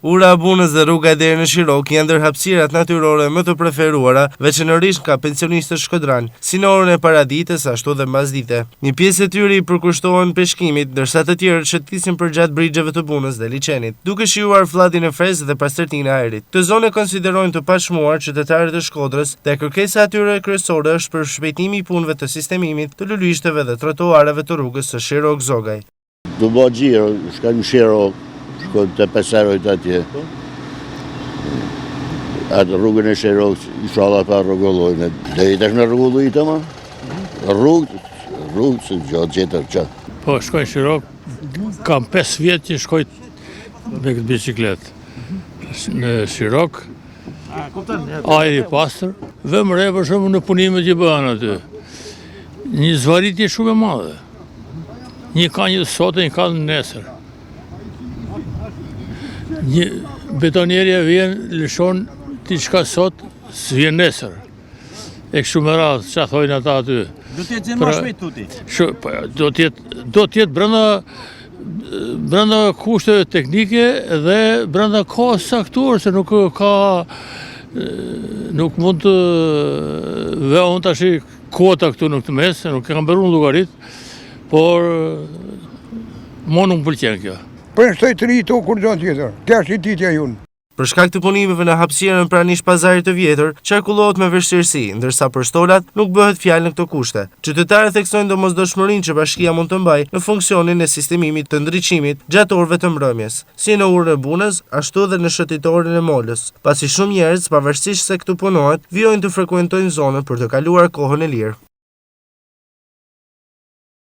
Ura e Bunës dhe rruga deri në Shirok janë ndër hapësirat natyrore më të preferuara, veçanërisht nga pensionistët shkodran, si në orën e paradites ashtu dhe mbasdite. Një pjesë e tyre i përkushtohen peshkimit, ndërsa të tjerë shëtisin përgjatë brixheve të Bunës dhe liçenit, duke shijuar fllatin e freskët dhe pastërtinë e ajrit. Të zonë konsiderojnë të pashmuar qytetarët e Shkodrës dhe kërkesa e tyre kryesore është për shpejtimi i punëve të sistemimit të lulyshteve dhe trotuareve të rrugës së Shirok-Zogaj. Do bë xhiro, shkojmë në Shirok. Shkojmë të peserojt atje. Atë rrugën e Shirok, inshallah pa rregullojnë. Dhe i tash në rregulloj të ma? Rrugë, se gjatë gjetër që. Po, shkoj Shirok, kam 5 vjetë që shkoj me këtë bicikletë. Në Shirok, ajri pastër, vëmre për shumë në punimet që bëhen aty. Një zvaritje shumë e madhe. Një ka një sote, një ka në nesër. Një betonierja vjen, lëshon t'i qka sot, s'vjen nesër. E kështu me radhë, që thojnë ata aty. Do t'jetë zemë ma shpejt tuti? Do t'jetë brenda kushteve teknike dhe brenda kohës saktuar, se nuk mund të veon tash kota këtu në këtë mes, se nuk kam bërë unë llogarit, por mo nuk pëlqen kjo. Për në shtoj të ri to kur zonë tjetër, kja është i ditja junë. Për shkak të punimeve në hapësirën pranë pazarit të vjetër, qarkullohet me vështirësi, ndërsa për stolat nuk bëhet fjalë në këto kushte. Qytetarët theksojnë domosdoshmërinë që bashkia mund të mbajë në funksionin e sistemimit të ndriçimit gjatë orëve të mbrëmjes, si në urën e Bunës, ashtu dhe në shëtitorin e Molës, pasi shumë njerëz, pavarësisht se këtu punohet, vijojnë të frekuentojnë zonën për të kaluar kohën e lirë.